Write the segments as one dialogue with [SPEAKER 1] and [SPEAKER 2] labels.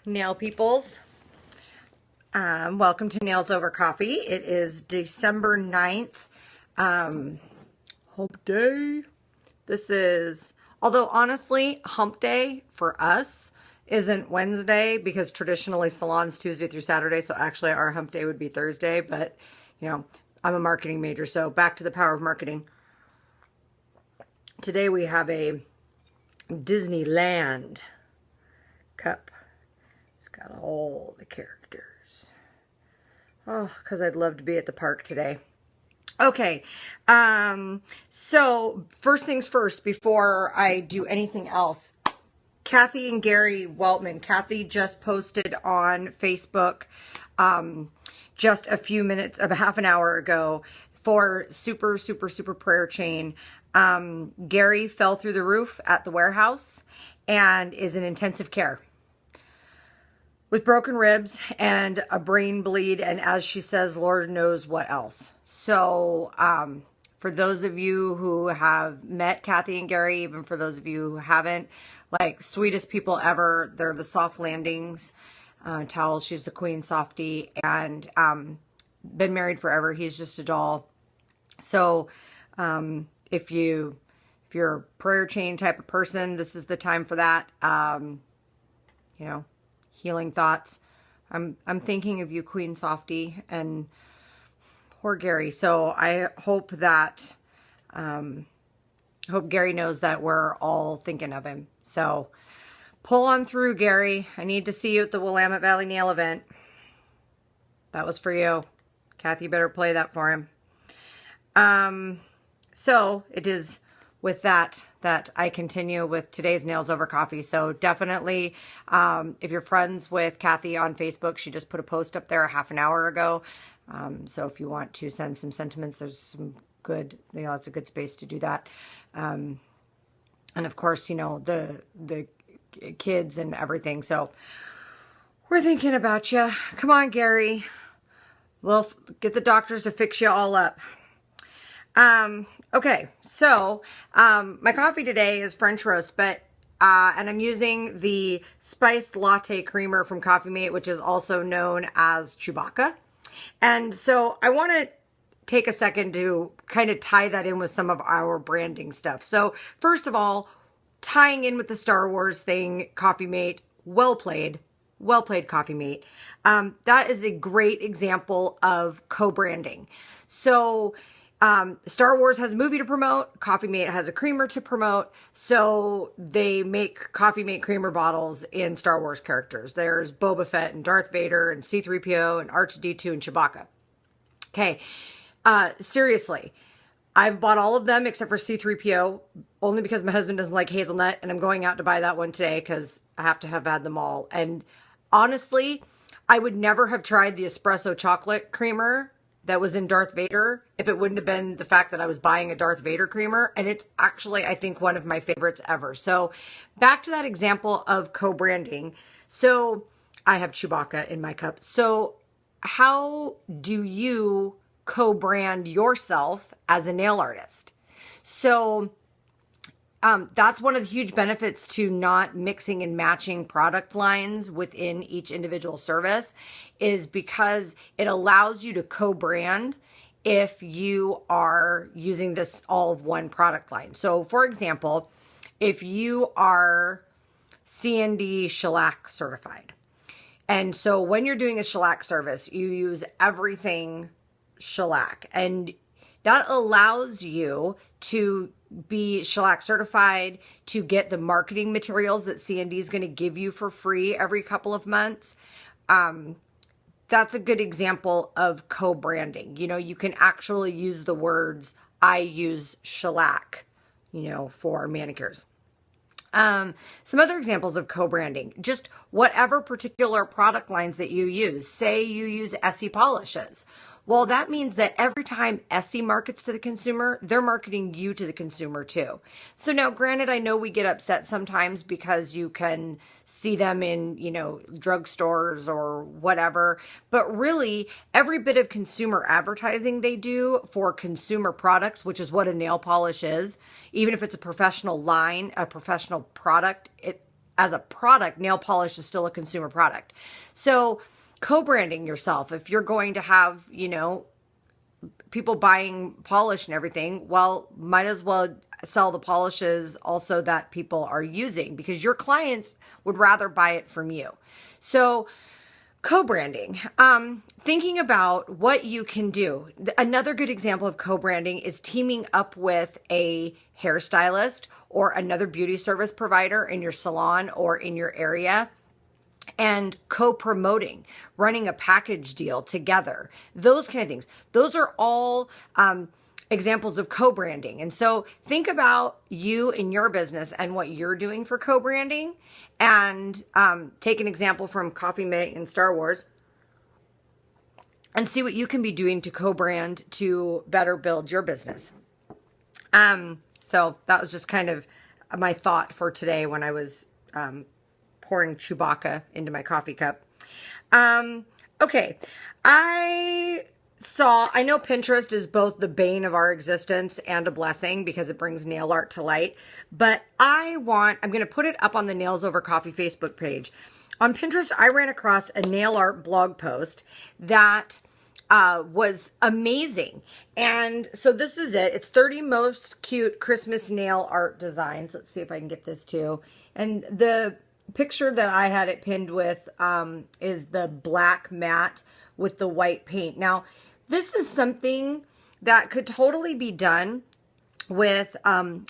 [SPEAKER 1] nail peoples. Welcome to Nails Over Coffee. It is December 9th. Hump day. This is, although honestly, hump day for us isn't Wednesday because traditionally salons Tuesday through Saturday. So actually our hump day would be Thursday, but you know, I'm a marketing major. So back to the power of marketing. Today we have a Disneyland cup. It's got all the characters. Oh, because I'd love to be at the park today. Okay, so first things first, before I do anything else, Kathy and Gary Weltman. Kathy just posted on Facebook just a few minutes, about half an hour ago, for super prayer chain. Gary fell through the roof at the warehouse and is in intensive care with broken ribs and a brain bleed, and as she says, Lord knows what else. So for those of you who have met Kathy and Gary, even for those of you who haven't, like, sweetest people ever. They're the Soft Landings towels. She's the Queen Softie, and been married forever. He's just a doll. So if you're a prayer chain type of person, this is the time for that. You know, healing thoughts. I'm thinking of you, Queen Softie, and poor Gary. So I hope that hope Gary knows that we're all thinking of him. So pull on through, Gary. I need to see you at the Willamette Valley Nail event. That was for you. Kathy, better play that for him. So it is with that I continue with today's Nails Over Coffee. So definitely, if you're friends with Kathy on Facebook, she just put a post up there a half an hour ago. So if you want to send some sentiments, there's some good, you know, it's a good space to do that. And of course, you know, the kids and everything. So we're thinking about you. Come on, Gary. We'll get the doctors to fix you all up. Okay, so my coffee today is French roast, but and I'm using the spiced latte creamer from Coffee Mate, which is also known as Chewbacca. And so I want to take a second to kind of tie that in with some of our branding stuff. So first of all, tying in with the Star Wars thing, Coffee Mate, well played Coffee Mate. That is a great example of co-branding. So Star Wars has a movie to promote, Coffee Mate has a creamer to promote, so they make Coffee Mate creamer bottles in Star Wars characters. There's Boba Fett and Darth Vader and C-3PO and R2-D2 and Chewbacca. Okay, seriously, I've bought all of them except for C-3PO, only because my husband doesn't like hazelnut, and I'm going out to buy that one today because I have to have had them all. And honestly, I would never have tried the espresso chocolate creamer that was in Darth Vader if it wouldn't have been the fact that I was buying a Darth Vader creamer. And it's actually, I think, one of my favorites ever. So back to that example of co-branding. So I have Chewbacca in my cup. So how do you co-brand yourself as a nail artist? So that's one of the huge benefits to not mixing and matching product lines within each individual service, is because it allows you to co-brand if you are using this all of one product line. So for example, if you are CND shellac certified, and so when you're doing a shellac service, you use everything shellac, and that allows you to be shellac certified, to get the marketing materials that CND is going to give you for free every couple of months. That's a good example of co-branding. You know, you can actually use the words, I use shellac, you know, for manicures. Some other examples of co-branding, just whatever particular product lines that you use. Say you use Essie polishes. Well, that means that every time Essie markets to the consumer, they're marketing you to the consumer too. So now, granted, I know we get upset sometimes because you can see them in, you know, drugstores or whatever, but really every bit of consumer advertising they do for consumer products, which is what a nail polish is, even if it's a professional line, a professional product, as a product, nail polish is still a consumer product. So co-branding yourself, if you're going to have, people buying polish and everything, well, might as well sell the polishes also that people are using, because your clients would rather buy it from you. So co-branding, thinking about what you can do. Another good example of co-branding is teaming up with a hairstylist or another beauty service provider in your salon or in your area, and co-promoting, running a package deal together, those kind of things. Those are all examples of co-branding. And so think about you and your business and what you're doing for co-branding, and take an example from Coffee Mate and Star Wars and see what you can be doing to co-brand to better build your business. So that was just kind of my thought for today when I was pouring Chewbacca into my coffee cup. Okay. I know Pinterest is both the bane of our existence and a blessing because it brings nail art to light, but I'm going to put it up on the Nails Over Coffee Facebook page. On Pinterest, I ran across a nail art blog post that was amazing. And so this is it. It's 30 most cute Christmas nail art designs. Let's see if I can get this too. And the picture that I had it pinned with is the black mat with the white paint. Now, this is something that could totally be done with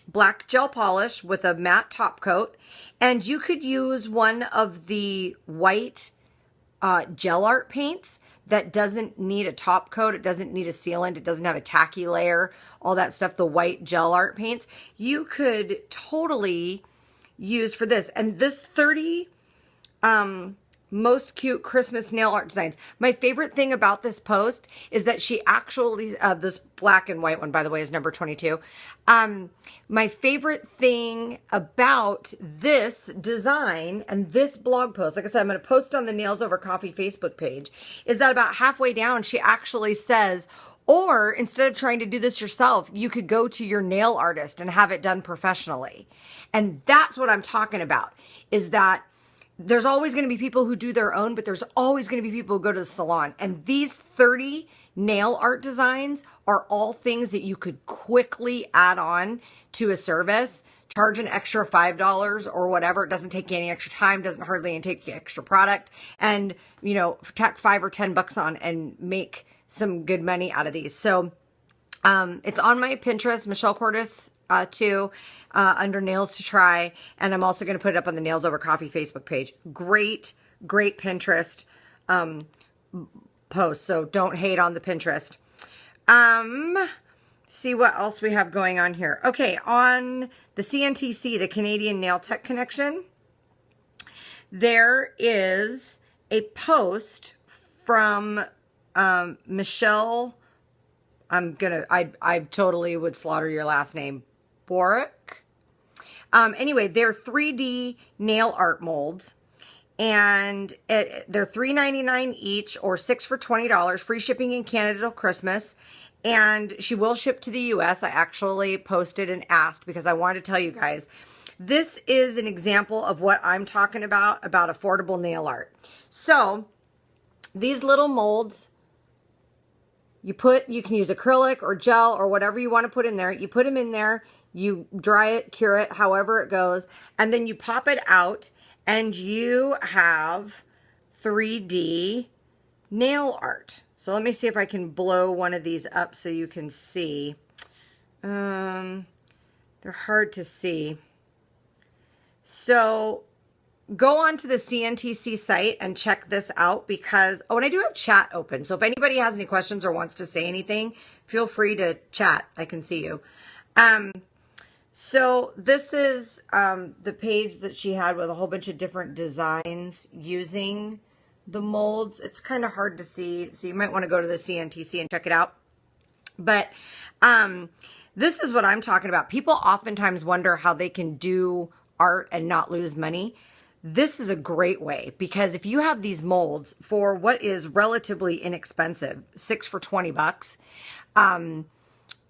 [SPEAKER 1] black gel polish with a matte top coat. And you could use one of the white gel art paints that doesn't need a top coat. It doesn't need a sealant. It doesn't have a tacky layer, all that stuff, the white gel art paints. You could totally use for this. And this 30 most cute Christmas nail art designs. My favorite thing about this post is that she actually, this black and white one, by the way, is number 22. My favorite thing about this design and this blog post, like I said, I'm going to post on the Nails Over Coffee Facebook page, is that about halfway down, she actually says, or instead of trying to do this yourself, you could go to your nail artist and have it done professionally. And that's what I'm talking about, is that there's always going to be people who do their own, but there's always going to be people who go to the salon. And these 30 nail art designs are all things that you could quickly add on to a service, charge an extra $5 or whatever. It doesn't take you any extra time, doesn't hardly take you extra product, and, tack $5 or $10 on and make some good money out of these. So it's on my Pinterest, Michelle Cordes, too, under Nails to Try. And I'm also going to put it up on the Nails Over Coffee Facebook page. Great Pinterest post. So don't hate on the Pinterest. See what else we have going on here. Okay, on the CNTC, the Canadian Nail Tech Connection, there is a post from Michelle. I totally would slaughter your last name. Boric. Anyway, they're 3D nail art molds, and they're $3.99 each, or 6 for $20, free shipping in Canada till Christmas. And she will ship to the US. I actually posted and asked because I wanted to tell you guys, this is an example of what I'm talking about affordable nail art. So these little molds, you can use acrylic or gel or whatever you want to put in there. You put them in there, you dry it, cure it, however it goes, and then you pop it out and you have 3D nail art. So let me see if I can blow one of these up so you can see. They're hard to see. So go on to the CNTC site and check this out because, and I do have chat open. So if anybody has any questions or wants to say anything, feel free to chat. I can see you. So this is the page that she had with a whole bunch of different designs using the molds. It's kind of hard to see, so you might want to go to the CNTC and check it out. But this is what I'm talking about. People oftentimes wonder how they can do art and not lose money. This is a great way, because if you have these molds for what is relatively inexpensive, 6 for $20,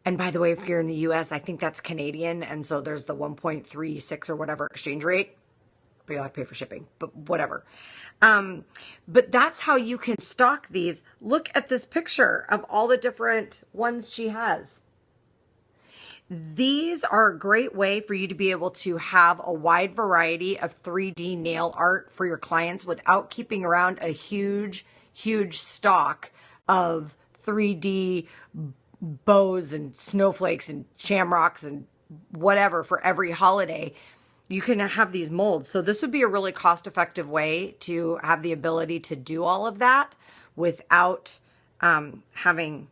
[SPEAKER 1] and by the way, if you're in the US, I think that's Canadian, and so there's the 1.36 or whatever exchange rate. but you'll have to pay for shipping, but whatever. But that's how you can stock these. Look at this picture of all the different ones she has. These are a great way for you to be able to have a wide variety of 3D nail art for your clients without keeping around a huge, huge stock of 3D bows and snowflakes and shamrocks and whatever for every holiday. You can have these molds. So this would be a really cost-effective way to have the ability to do all of that without having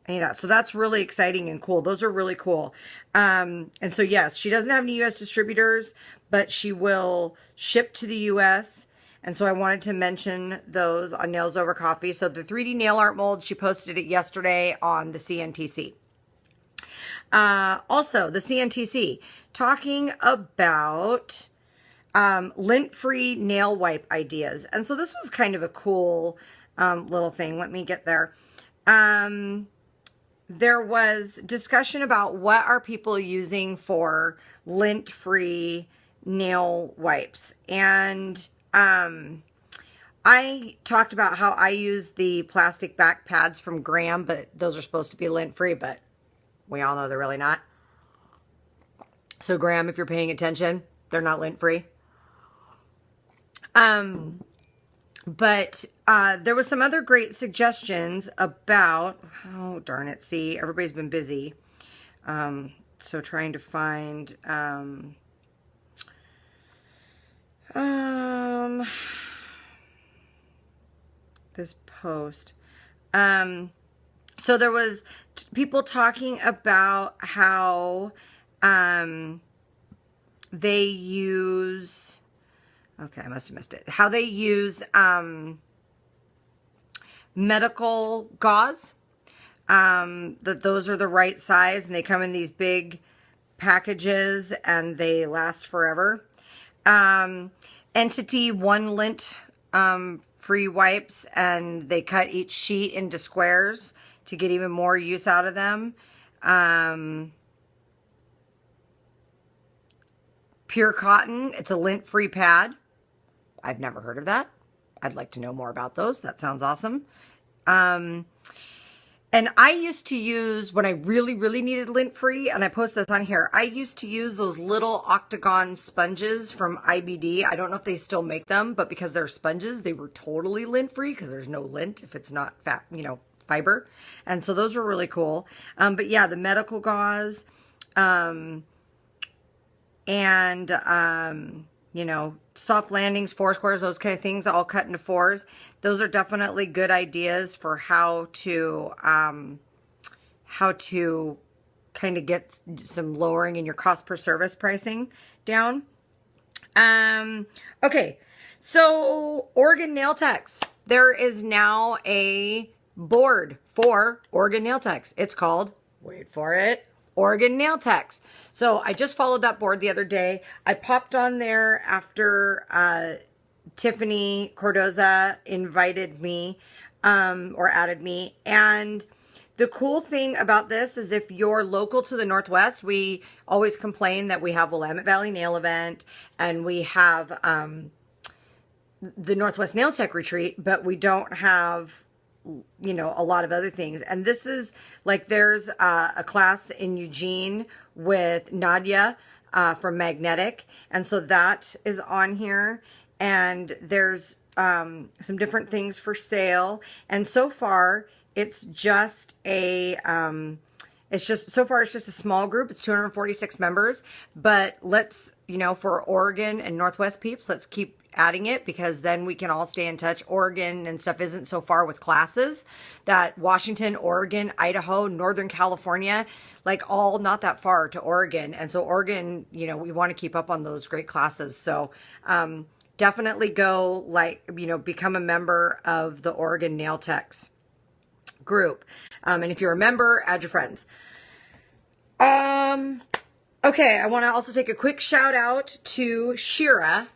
[SPEAKER 1] any of that. So that's really exciting and cool. Those are really cool. And so yes, she doesn't have any U.S. distributors, but she will ship to the U.S. And so I wanted to mention those on Nails Over Coffee. So the 3D nail art mold, she posted it yesterday on the CNTC. Also, the CNTC talking about lint-free nail wipe ideas. And so this was kind of a cool little thing. Let me get there. There was discussion about what are people using for lint-free nail wipes. And I talked about how I use the plastic back pads from Graham, but those are supposed to be lint-free, but we all know they're really not. So Graham, if you're paying attention, they're not lint-free. But there was some other great suggestions about, oh, darn it. See, everybody's been busy. So trying to find, this post. So there was people talking about how, they use, okay, I must have missed it. How they use medical gauze. That those are the right size and they come in these big packages and they last forever. Entity One Lint free wipes, and they cut each sheet into squares to get even more use out of them. Pure Cotton, it's a lint-free pad. I've never heard of that. I'd like to know more about those. That sounds awesome. And I used to use, when I really, really needed lint-free, and I post this on here, I used to use those little octagon sponges from IBD. I don't know if they still make them, but because they're sponges, they were totally lint-free because there's no lint if it's not fat, fiber. And so those were really cool. But yeah, the medical gauze, soft landings, four squares, those kind of things, all cut into fours. Those are definitely good ideas for how to kind of get some lowering in your cost per service pricing down. Okay, so Oregon Nail Techs. There is now a board for Oregon Nail Techs. It's called, wait for it, Oregon Nail Techs. So I just followed that board the other day. I popped on there after Tiffany Cordoza invited me or added me. And the cool thing about this is if you're local to the Northwest, we always complain that we have Willamette Valley Nail Event and we have the Northwest Nail Tech Retreat, but we don't have a lot of other things. And this is like, there's a class in Eugene with Nadia from Magnetic. And so that is on here. And there's some different things for sale. And so far, it's just so far it's just a small group. It's 246 members. But let's, for Oregon and Northwest peeps, let's keep adding it, because then we can all stay in touch. Oregon and stuff isn't so far with classes. That Washington, Oregon, Idaho, Northern California, like all not that far to Oregon. And so Oregon, we want to keep up on those great classes. So definitely go become a member of the Oregon Nail Techs group. And if you're a member, add your friends. Okay, I want to also take a quick shout out to Shira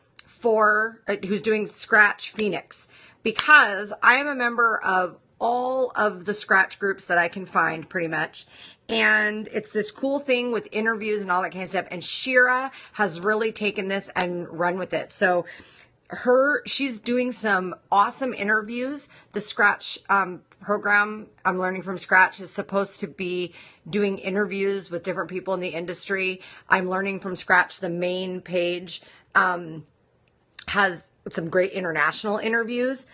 [SPEAKER 1] who's doing Scratch Phoenix, because I am a member of all of the scratch groups that I can find pretty much. And it's this cool thing with interviews and all that kind of stuff. And Shira has really taken this and run with it. So she's doing some awesome interviews. The Scratch program I'm learning from Scratch is supposed to be doing interviews with different people in the industry. I'm learning from Scratch. The main page has some great international interviews,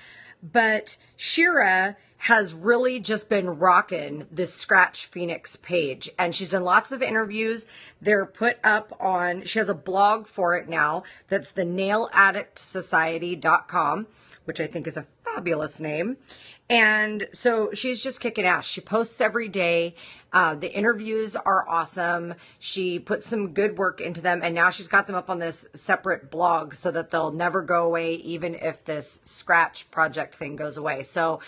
[SPEAKER 1] but Shira has really just been rocking this Scratch Phoenix page, and she's done lots of interviews. They're put up on, she has a blog for it now. That's the nailaddictsociety.com, which I think is a fabulous name. And so she's just kicking ass. She posts every day. The interviews are awesome. She puts some good work into them, and now she's got them up on this separate blog so that they'll never go away, even if this Scratch project thing goes away. So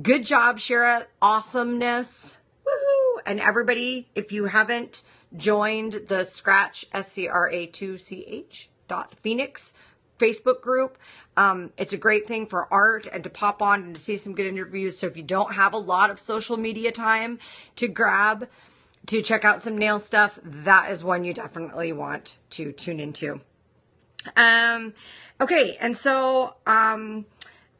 [SPEAKER 1] good job, Shira. Awesomeness. Woohoo! And everybody, if you haven't joined the Scratch, SCRA2CH Phoenix Facebook group, it's a great thing for art and to pop on and to see some good interviews. So if you don't have a lot of social media time to grab to check out some nail stuff, that is one you definitely want to tune into. Okay, and so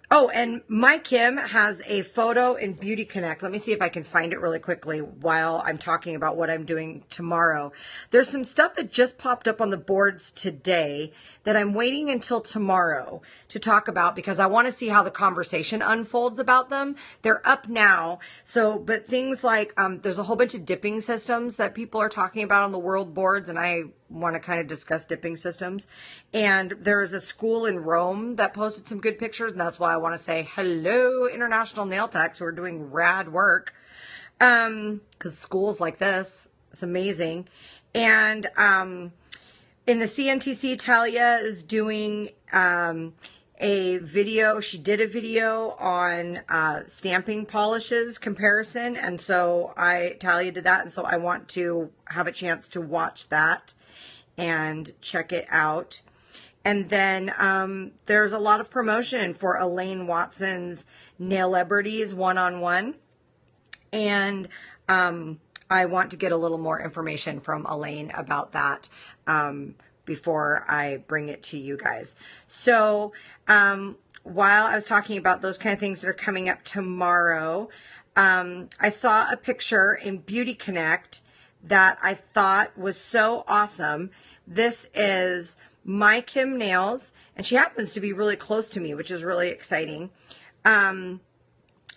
[SPEAKER 1] oh, and My Kim has a photo in Beauty Connect. Let me see if I can find it really quickly while I'm talking about what I'm doing tomorrow. There's some stuff that just popped up on the boards today that I'm waiting until tomorrow to talk about because I want to see how the conversation unfolds about them. They're up now. So, but things like, there's a whole bunch of dipping systems that people are talking about on the world boards, and I want to kind of discuss dipping systems. And there is a school in Rome that posted some good pictures, and that's why I want to say hello, International Nail Techs, who are doing rad work. Because schools like this, it's amazing. And in the CNTC, Talia is doing a video. She did a video on stamping polishes comparison, and so Talia did that, and so I want to have a chance to watch that and check it out. And then there's a lot of promotion for Elaine Watson's Nailiberties one-on-one. And I want to get a little more information from Elaine about that before I bring it to you guys. So while I was talking about those kind of things that are coming up tomorrow, I saw a picture in Beauty Connect that I thought was so awesome. This is My Kim Nails, and she happens to be really close to me, which is really exciting. I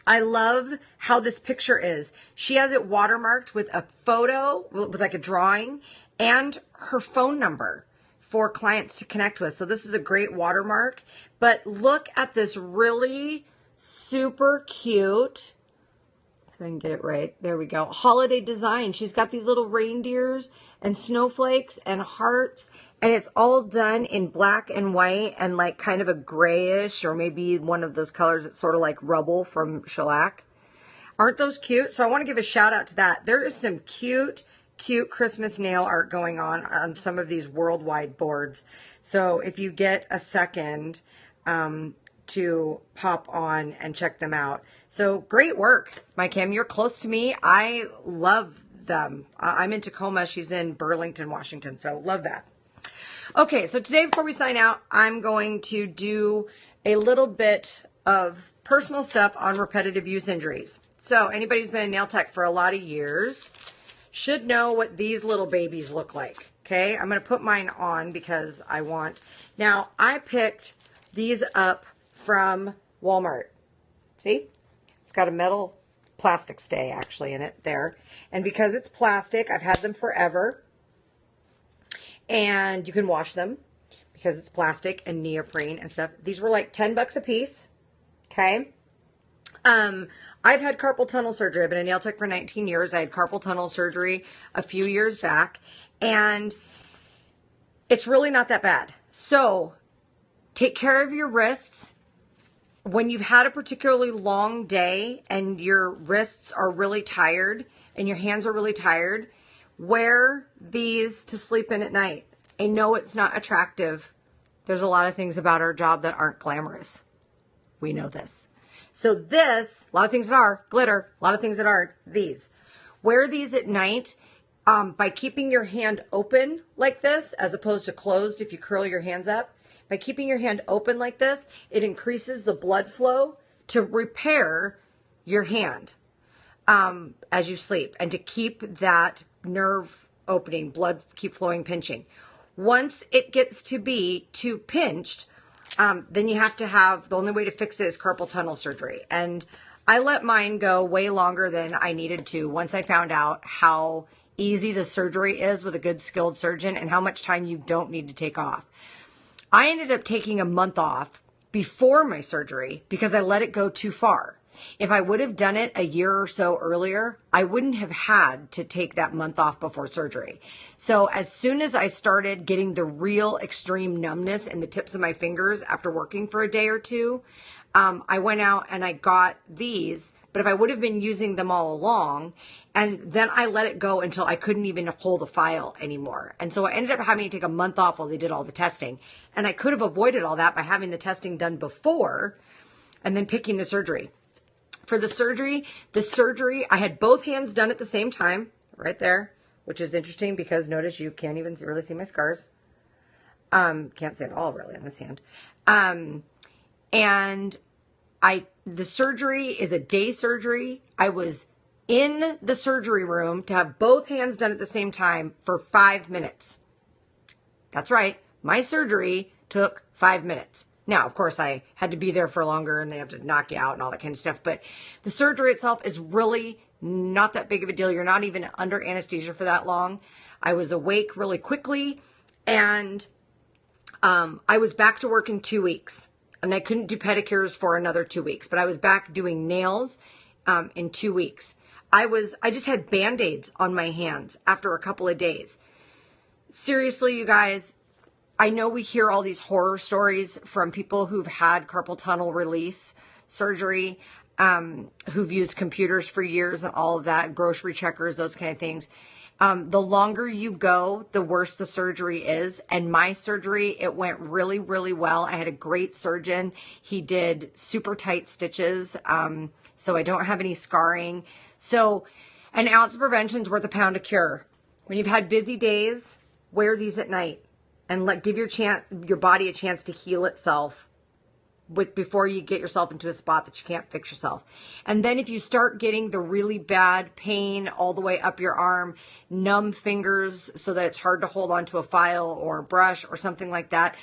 [SPEAKER 1] love how this picture is. She has it watermarked with a photo, with like a drawing, and her phone number for clients to connect with. So this is a great watermark. But look at this really super cute, so I can get it right. There we go. Holiday design. She's got these little reindeers and snowflakes and hearts, and it's all done in black and white and like kind of a grayish, or maybe one of those colors that's sort of like rubble from shellac. Aren't those cute? So I want to give a shout out to that. There is some cute Christmas nail art going on some of these worldwide boards. So if you get a second to pop on and check them out. So great work, My Kim. You're close to me. I love them. I'm in Tacoma. She's in Burlington, Washington. So love that. Okay, so today before we sign out, I'm going to do a little bit of personal stuff on repetitive use injuries. So anybody who's been a nail tech for a lot of years should know what these little babies look like. Okay, I'm going to put mine on because I want. Now, I picked these up from Walmart. See? It's got a metal plastic stay actually in it there. And because it's plastic, I've had them forever. And you can wash them because it's plastic and neoprene and stuff. These were like 10 bucks a piece. Okay. I've had carpal tunnel surgery. I've been a nail tech for 19 years. I had carpal tunnel surgery a few years back, and it's really not that bad. So take care of your wrists. When you've had a particularly long day and your wrists are really tired and your hands are really tired, wear these to sleep in at night. I know it's not attractive. There's a lot of things about our job that aren't glamorous. We know this. So this, a lot of things that are glitter, a lot of things that aren't, these. Wear these at night by keeping your hand open like this, as opposed to closed if you curl your hands up. By keeping your hand open like this, it increases the blood flow to repair your hand as you sleep, and to keep that nerve opening, blood keep flowing, pinching. Once it gets to be too pinched, then you have to have, the only way to fix it is carpal tunnel surgery. And I let mine go way longer than I needed to once I found out how easy the surgery is with a good skilled surgeon and how much time you don't need to take off. I ended up taking a month off before my surgery because I let it go too far. If I would have done it a year or so earlier, I wouldn't have had to take that month off before surgery. So as soon as I started getting the real extreme numbness in the tips of my fingers after working for a day or two, I went out and I got these. But if I would have been using them all along, and then I let it go until I couldn't even hold a file anymore. And so I ended up having to take a month off while they did all the testing. And I could have avoided all that by having the testing done before and then picking the surgery. For the surgery, I had both hands done at the same time, right there, which is interesting because notice you can't even really see my scars. Can't see it all really on this hand. And the surgery is a day surgery. I was in the surgery room to have both hands done at the same time for 5 minutes. That's right. My surgery took 5 minutes. Now, of course, I had to be there for longer and they have to knock you out and all that kind of stuff. But the surgery itself is really not that big of a deal. You're not even under anesthesia for that long. I was awake really quickly, and I was back to work in 2 weeks. And I couldn't do pedicures for another 2 weeks, but I was back doing nails in 2 weeks. I just had Band-Aids on my hands after a couple of days. Seriously, you guys, I know we hear all these horror stories from people who've had carpal tunnel release surgery, who've used computers for years and all of that, grocery checkers, those kind of things. The longer you go, the worse the surgery is. And my surgery, it went really, really well. I had a great surgeon. He did super tight stitches, so I don't have any scarring. So an ounce of prevention is worth a pound of cure. When you've had busy days, wear these at night and give your body a chance to heal itself before you get yourself into a spot that you can't fix yourself. And then if you start getting the really bad pain all the way up your arm, numb fingers so that it's hard to hold onto a file or a brush or something like that,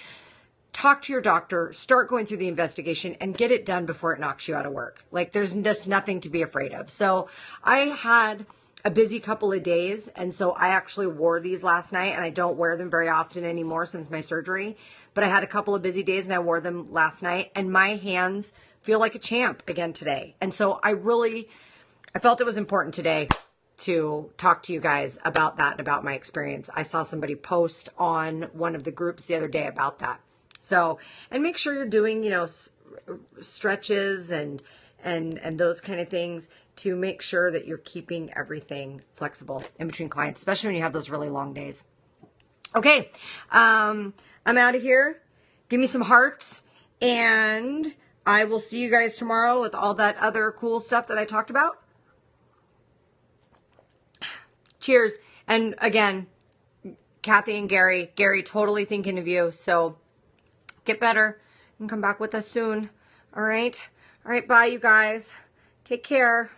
[SPEAKER 1] talk to your doctor, start going through the investigation, and get it done before it knocks you out of work. Like, there's just nothing to be afraid of. So I had a busy couple of days, and so I actually wore these last night, and I don't wear them very often anymore since my surgery, but I had a couple of busy days and I wore them last night, and my hands feel like a champ again today. And so I felt it was important today to talk to you guys about that and about my experience. I saw somebody post on one of the groups the other day about that. So, and make sure you're doing, stretches and those kind of things to make sure that you're keeping everything flexible in between clients, especially when you have those really long days. Okay, I'm out of here. Give me some hearts, and I will see you guys tomorrow with all that other cool stuff that I talked about. Cheers. And again, Kathy and Gary, totally thinking of you. So get better and come back with us soon. All right. Bye, you guys. Take care.